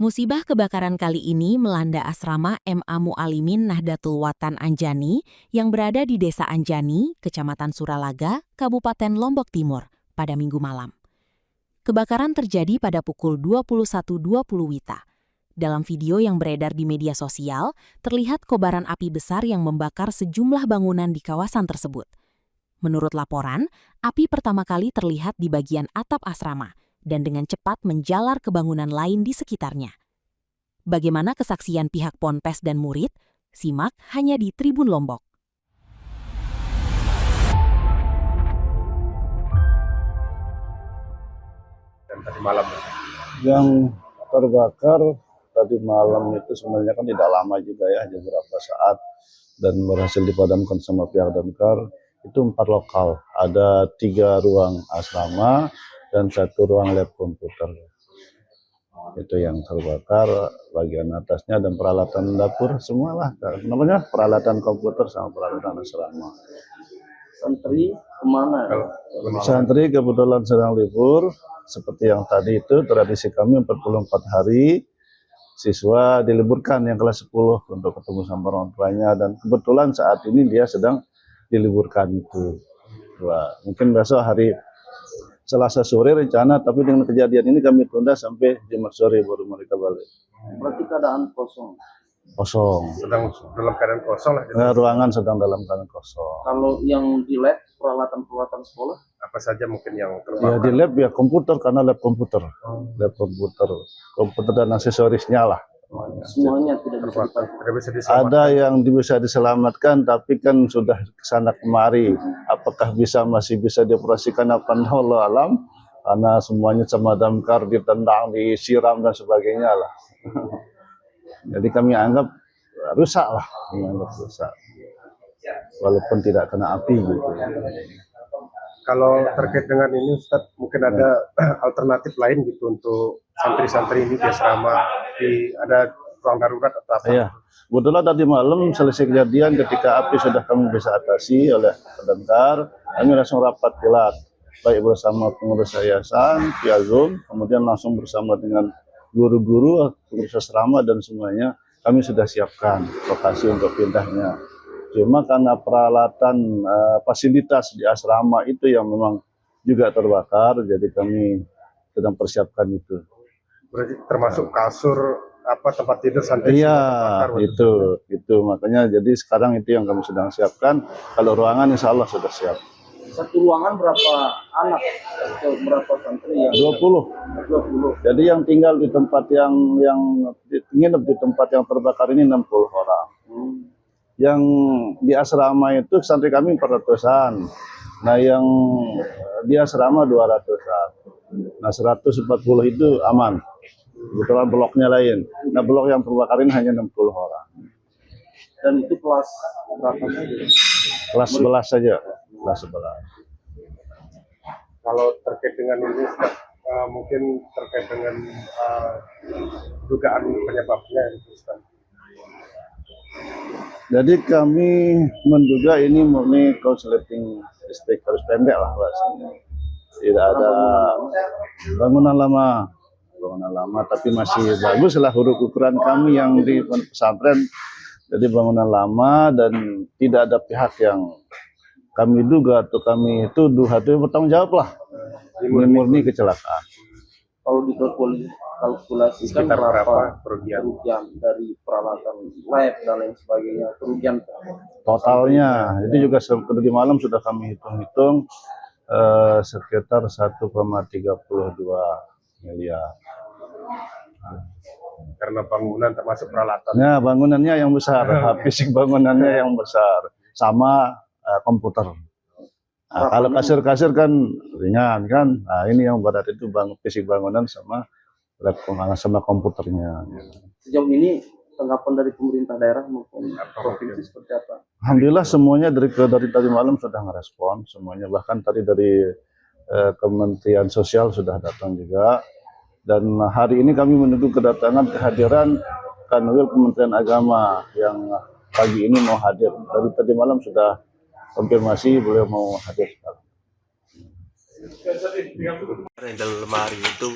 Musibah kebakaran kali ini melanda asrama MA Mu'alimin Nahdlatul Watan Anjani yang berada di Desa Anjani, Kecamatan Suralaga, Kabupaten Lombok Timur, pada Minggu malam. Kebakaran terjadi pada pukul 21.20 WITA. Dalam video yang beredar di media sosial, terlihat kobaran api besar yang membakar sejumlah bangunan di kawasan tersebut. Menurut laporan, api pertama kali terlihat di bagian atap asrama dan dengan cepat menjalar ke bangunan lain di sekitarnya. Bagaimana kesaksian pihak Ponpes dan murid? Simak hanya di Tribun Lombok. Dan tadi malam yang terbakar tadi malam itu sebenarnya kan tidak lama juga ya, hanya beberapa saat, dan berhasil dipadamkan sama pihak damkar. Itu 4 lokal, ada 3 ruang asrama dan 1 ruang lab komputer. Itu yang terbakar bagian atasnya, dan peralatan dapur semualah, namanya peralatan komputer sama peralatan asrama. Santri kemana? Santri kebetulan sedang libur, seperti yang tadi itu tradisi kami 44 hari siswa diliburkan yang kelas 10 untuk ketemu sama orang tuanya, dan kebetulan saat ini dia sedang diliburkan itu. Wah, mungkin besok hari Selasa sore rencana, tapi dengan kejadian ini kami tunda sampai Jumat sore baru mereka balik. Berarti keadaan kosong. Kosong. sedang dalam keadaan kosong lah. Nah, ruangan sedang dalam keadaan kosong. Kalau yang di lab, peralatan sekolah? Apa saja mungkin yang Ya terbakar? di lab ya komputer, karena lab komputer. Lab komputer dan aksesorisnya lah. Semuanya tidak bisa Terbakar. dipakai. Tidak bisa diselamatkan. Ada yang bisa diselamatkan, tapi kan sudah kesana kemari. Apakah masih bisa dioperasikan apa? Allah alam. Karena semuanya sama damkar, ditendang, disiram dan sebagainya lah. Jadi kami anggap rusak lah, walaupun tidak kena api gitu. Kalau terkait dengan ini Ustadz, mungkin ada alternatif lain gitu untuk santri-santri ini di asrama, ada ruang darurat atau apa? Iya, kebetulan tadi malam selesai kejadian, ketika api sudah kami bisa atasi oleh damkar, kami langsung rapat kilat, baik bersama pengurus yayasan via Zoom, kemudian langsung bersama dengan guru-guru, pengurus asrama dan semuanya. Kami sudah siapkan lokasi untuk pindahnya. Cuma karena peralatan fasilitas di asrama itu yang memang juga terbakar, jadi kami sedang persiapkan itu. Berarti termasuk kasur, tempat tidur santri? Iya, terbakar, itu makanya jadi sekarang itu yang kami sedang siapkan. Kalau ruangan insya Allah sudah siap. Satu ruangan berapa anak atau berapa santri yang 20. 20. Jadi yang tinggal di tempat yang nginep di tempat yang terbakar ini 60 orang. Yang di asrama itu santri kami 400-an. Nah, yang di asrama 200-an. Nah, 140 itu aman. Kebetulan bloknya lain. Nah, blok yang terbakar ini hanya 60 orang. Dan itu kelas berapa saja? Kelas 11 saja. Kelas 11. Kalau terkait dengan ini Ustadz, mungkin terkait dengan dugaan penyebabnya Ustadz. Jadi kami menduga ini murni korsleting listrik, harus pendek lah bahasanya. Tidak ada bangunan lama, tapi masih bagus lah huruf ukuran kami yang di pesantren. Jadi bangunan lama dan tidak ada pihak yang kami duga atau kami tuduh atau bertanggung jawab lah. Ini murni kecelakaan. Kalau dikalkulasikan Sekitar berapa kerugian dari peralatan lab dan lain sebagainya, kerugian totalnya itu juga tadi malam sudah kami hitung-hitung sekitar 1,32 miliar. Karena bangunan termasuk peralatan. Nah, bangunannya yang besar, fisik bangunannya yang besar, sama komputer. Nah, kalau kasir-kasir kan ringan kan, nah ini yang berat itu fisik bangunan sama lab sama komputernya. Sejauh ini tanggapan dari pemerintah daerah maupun provinsi seperti apa? Alhamdulillah semuanya dari tadi malam sudah ngerespon semuanya, bahkan tadi dari Kementerian Sosial sudah datang juga, dan hari ini kami menunggu kedatangan kehadiran Kanwil Kementerian Agama yang pagi ini mau hadir. Dari tadi malam sudah konfirmasi beliau mau hadir. Dalam lemari itu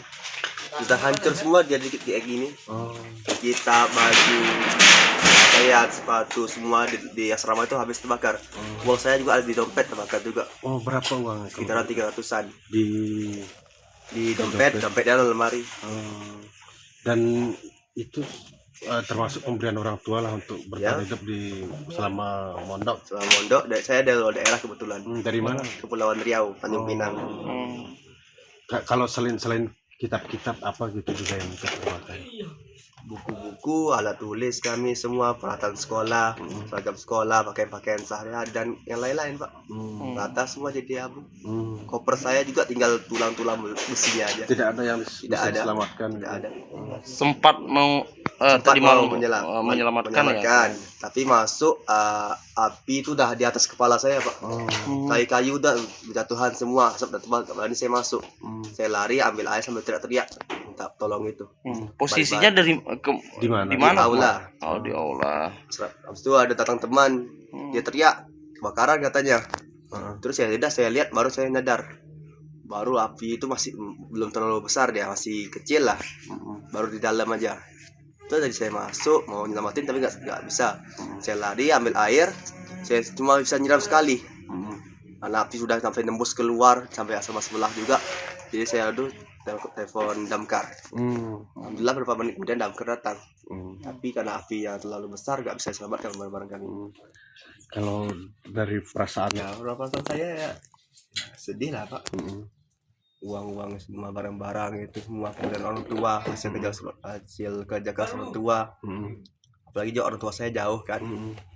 sudah hancur semua dia dikit kayak gini. Oh. Kita baju, kayak sepatu semua di asrama itu habis terbakar. Uang saya juga ada di dompet terbakar juga. Oh, berapa uang? Sekitaran 300-an Di di dompetnya dalam lemari. dan itu termasuk pemberian orang tua lah untuk bertahan Ya. hidup selama mondok. Selama mondok, saya dari luar daerah kebetulan. Dari mana? Kepulauan Riau, Tanjung Pinang. Kalau selain kitab-kitab apa gitu juga yang terpakai? Buku-buku, alat tulis kami semua, peralatan sekolah, seragam sekolah, pakaian sehari-hari dan yang lain-lain Pak. Rata semua jadi abu. Koper saya juga tinggal tulang-tulang besinya aja. Tidak ada yang bisa Tidak ada. diselamatkan. Tidak ada. Sempat mau Sempat tadi mau malam menyelamatkan, tapi masuk api itu udah di atas kepala saya Pak. Kayu-kayu udah berjatuhan semua, asap dan tebal. Berani saya masuk. Saya lari ambil air sambil teriak-teriak minta tolong itu. Posisinya dari Di mana? di mana? Di aula. Oh, di aula. Habis itu ada datang teman, dia teriak kebakaran katanya. Terus saya lihat baru saya nyadar. Baru api itu masih belum terlalu besar, dia masih kecil lah. Baru di dalam aja. Itu tadi saya masuk mau nyelamatin tapi nggak bisa. Saya lari ambil air, saya cuma bisa nyiram sekali. Karena api sudah sampai nembus keluar sampai asrama sebelah juga. Jadi saya telepon damkar. Alhamdulillah beberapa menit kemudian damkar datang. Tapi karena api yang terlalu besar nggak bisa selamatkan barang-barang kami. Kalau dari perasaan Ya, perasaan saya ya sedih lah Pak. Uang-uang semua barang-barang itu semua pemberian orang tua, hasil kerja keras orang tua. Apalagi juga orang tua saya jauh kan.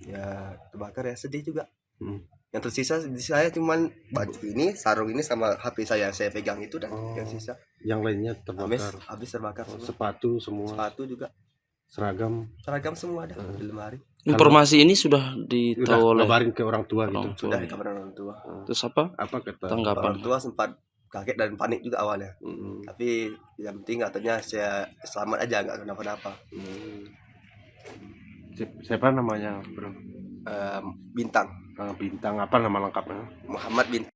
Ya terbakar ya sedih juga. Yang tersisa di saya cuman baju ini, sarung ini sama HP saya pegang itu dan yang sisa. yang lainnya terbakar. Habis terbakar semua. Sepatu semua. Sepatu juga. Seragam. Seragam semua ada di lemari. Informasi ini sudah Udah ditahu oleh ngabarin ke orang tua gitu. Sudah dikabarin orang tua. terus apa Apa kata? tanggapan? Orang tua sempat kaget dan panik juga awalnya. Tapi yang penting katanya saya selamat aja, nggak kenapa-napa. Siapa namanya, Bro? Bintang Bintang apa nama lengkapnya? Muhammad Bintang.